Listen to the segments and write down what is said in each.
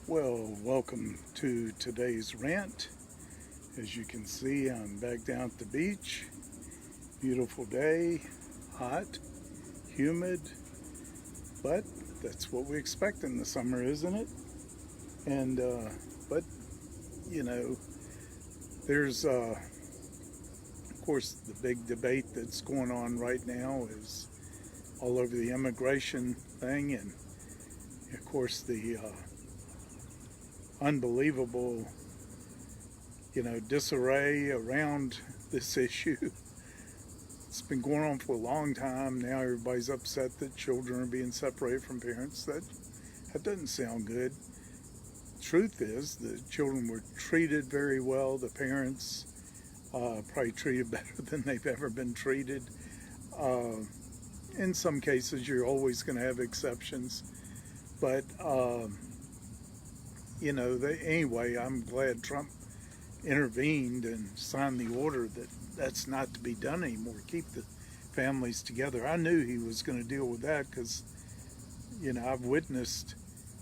Well, welcome to today's rant. As you can see, I'm back down at the beach. Beautiful day, hot, humid, but that's what we expect in the summer, isn't it? And, but, you know, there's, of course, the big debate that's going on right now is all over the immigration thing, and of course, the unbelievable disarray around this issue. It's been going on for a long time. Now everybody's upset that children are being separated from parents. That doesn't sound good. Truth is, the children were treated very well. The parents probably treated better than they've ever been treated. Uh, in some cases, you're always going to have exceptions, but anyway, I'm glad Trump intervened and signed the order that that's not to be done anymore. Keep the families together. I knew he was going to deal with that because, I've witnessed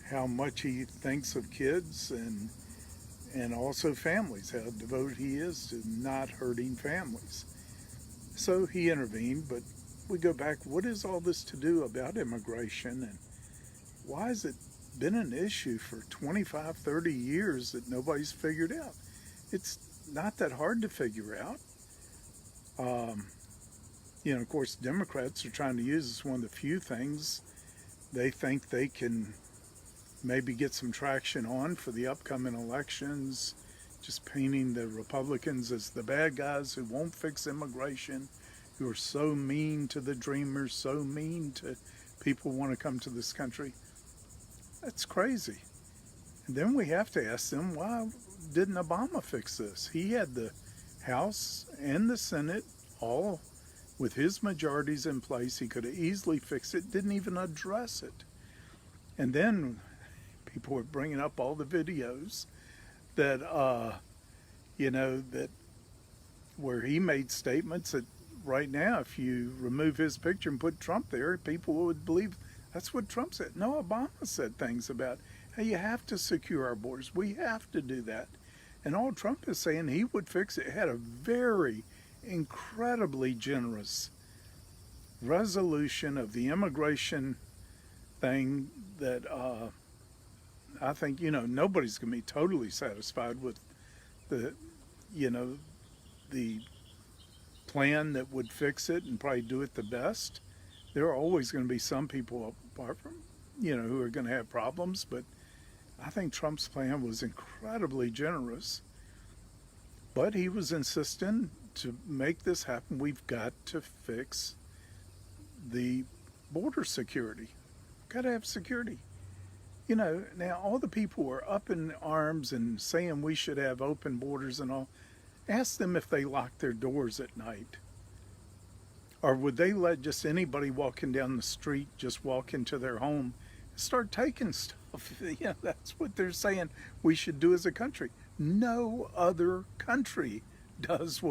how much he thinks of kids and also families, how devoted he is to not hurting families. So he intervened, but we go back, what is all this to do about immigration, and why has it been an issue for 25, 30 years that nobody's figured out? It's not that hard to figure out. Of course, Democrats are trying to use this one of the few things they think they can maybe get some traction on for the upcoming elections, just painting the Republicans as the bad guys who won't fix immigration, who are so mean to the dreamers, so mean to people who want to come to this country. That's crazy. And then we have to ask them, why didn't Obama fix this? He had the House and the Senate all with his majorities in place. He could have easily fixed it, didn't even address it. And then people were bringing up all the videos that, that where he made statements that right now, if you remove his picture and put Trump there, people would believe that's what Trump said. No, Obama said things about, hey, you have to secure our borders. We have to do that. And all Trump is saying he would fix it. Had a very incredibly generous resolution of the immigration thing that I think, nobody's going to be totally satisfied with the, the plan that would fix it and probably do it the best. There are always going to be some people apart from, who are going to have problems, but I think Trump's plan was incredibly generous. But he was insistent to make this happen. We've got to fix the border security. Got to have security. Now all the people who are up in arms and saying we should have open borders and all, ask them if they lock their doors at night. Or would they let just anybody walking down the street just walk into their home and start taking stuff? That's what they're saying we should do as a country. No other country does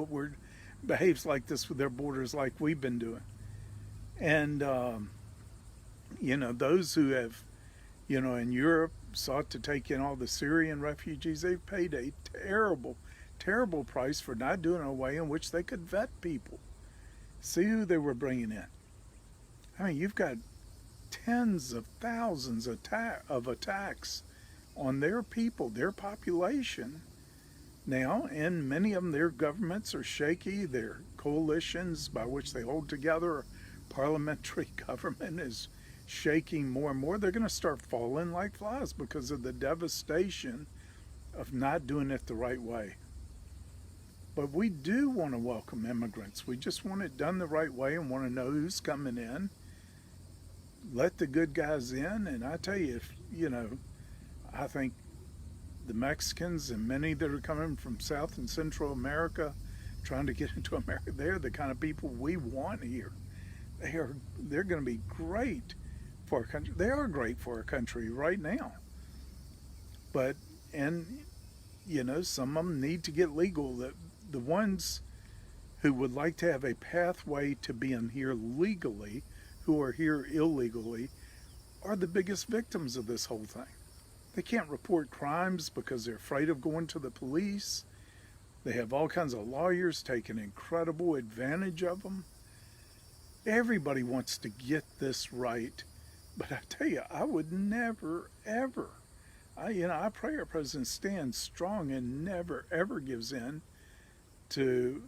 behaves like this with their borders like we've been doing. And, those who have, in Europe sought to take in all the Syrian refugees, they've paid a terrible, terrible price for not doing a way in which they could vet people. See who they were bringing in. I mean, you've got tens of thousands of attacks on their people, their population now, and many of them, their governments are shaky. Their coalitions by which they hold together, parliamentary government is shaking more and more. They're going to start falling like flies because of the devastation of not doing it the right way. But we do want to welcome immigrants. We just want it done the right way and want to know who's coming in. Let the good guys in. And I tell you, I think the Mexicans and many that are coming from South and Central America trying to get into America, they're the kind of people we want here. They're going to be great for our country. They are great for our country right now. But, some of them need to get legal. The ones who would like to have a pathway to being here legally, who are here illegally, are the biggest victims of this whole thing. They can't report crimes because they're afraid of going to the police. They have all kinds of lawyers taking incredible advantage of them. Everybody wants to get this right. But I tell you, I would never, ever. I pray our president stands strong and never, ever gives in to,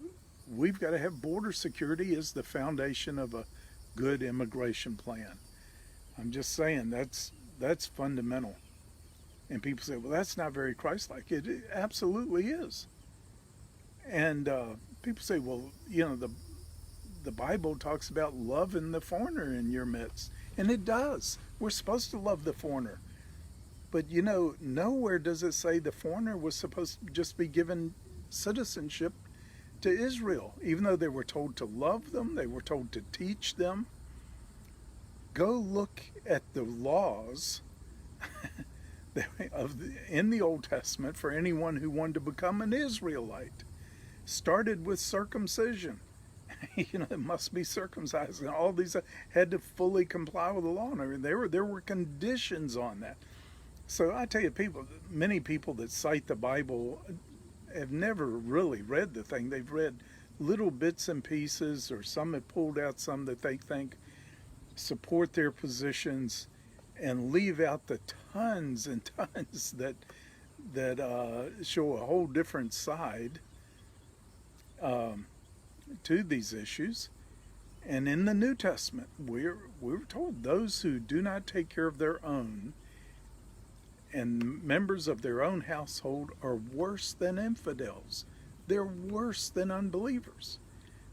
we've got to have border security as the foundation of a good immigration plan. I'm just saying that's fundamental. And people say, well, that's not very Christ-like. It absolutely is. And people say, well, the Bible talks about loving the foreigner in your midst. And it does. We're supposed to love the foreigner. But, nowhere does it say the foreigner was supposed to just be given citizenship to Israel. Even though they were told to love them, they were told to teach them. Go look at the laws in the Old Testament for anyone who wanted to become an Israelite. Started with circumcision. It must be circumcised, and all these had to fully comply with the law. And there were conditions on that. So I tell you, many people that cite the Bible have never really read the thing. They've read little bits and pieces, or some have pulled out some that they think support their positions, and leave out the tons and tons that show a whole different side to these issues. And in the New Testament, we're told those who do not take care of their own and members of their own household are worse than infidels. They're worse than unbelievers.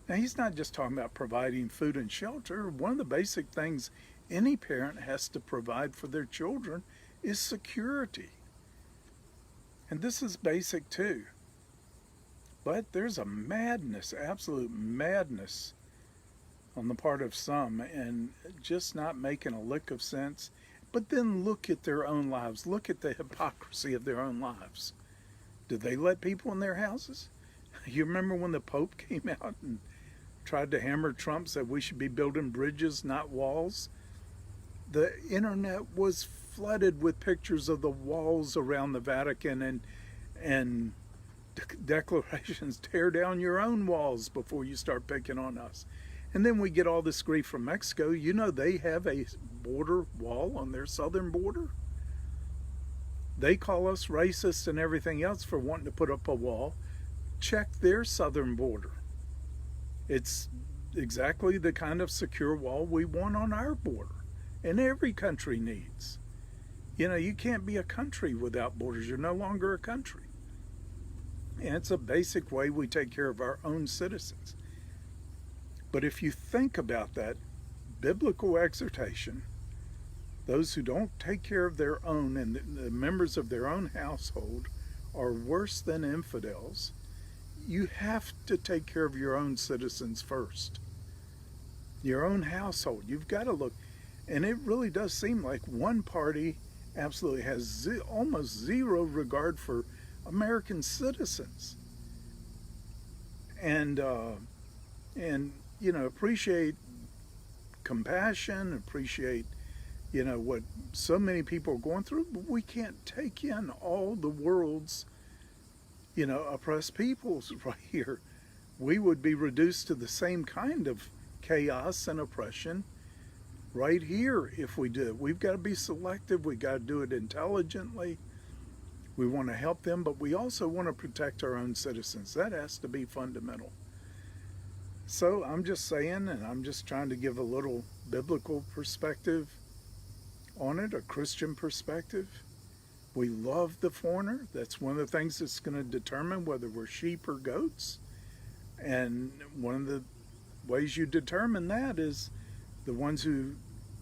Now, he's not just talking about providing food and shelter. One of the basic things any parent has to provide for their children is security. And this is basic too. But there's a madness, absolute madness on the part of some, and just not making a lick of sense. But then look at their own lives. Look at the hypocrisy of their own lives. Do they let people in their houses? You remember when the Pope came out and tried to hammer Trump, said we should be building bridges, not walls? The internet was flooded with pictures of the walls around the Vatican and declarations, tear down your own walls before you start picking on us. And then we get all this grief from Mexico. They have a border wall on their southern border. They call us racist and everything else for wanting to put up a wall. Check their southern border. It's exactly the kind of secure wall we want on our border, and every country needs. You can't be a country without borders. You're no longer a country. And it's a basic way we take care of our own citizens. But if you think about that biblical exhortation, those who don't take care of their own and the members of their own household are worse than infidels, you have to take care of your own citizens first. Your own household. You've got to look. And it really does seem like one party absolutely has almost zero regard for American citizens. And appreciate compassion, appreciate, what so many people are going through, but we can't take in all the world's, oppressed peoples right here. We would be reduced to the same kind of chaos and oppression right here if we do. We've got to be selective. We've got to do it intelligently. We want to help them, but we also want to protect our own citizens. That has to be fundamental. So I'm just saying, and I'm just trying to give a little biblical perspective on it, a Christian perspective. We love the foreigner. That's one of the things that's going to determine whether we're sheep or goats. And one of the ways you determine that is the ones who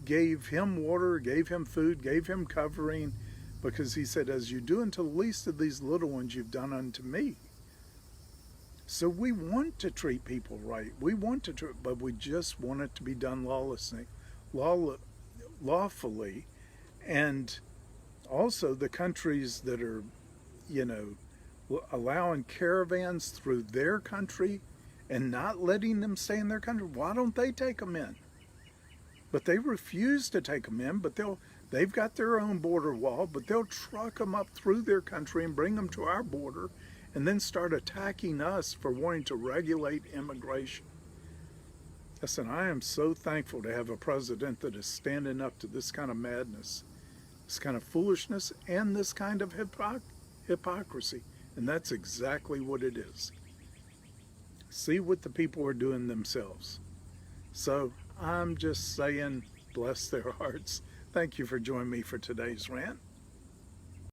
gave him water, gave him food, gave him covering, because he said, as you do unto the least of these little ones, you've done unto me. So we want to treat people right. We want to treat, but we just want it to be done lawfully. And also the countries that are, allowing caravans through their country and not letting them stay in their country, why don't they take them in? But they refuse to take them in, but They've got their own border wall, but they'll truck them up through their country and bring them to our border and then start attacking us for wanting to regulate immigration. Listen, I am so thankful to have a president that is standing up to this kind of madness, this kind of foolishness, and this kind of hypocrisy. And that's exactly what it is. See what the people are doing themselves. So I'm just saying, bless their hearts. Thank you for joining me for today's rant.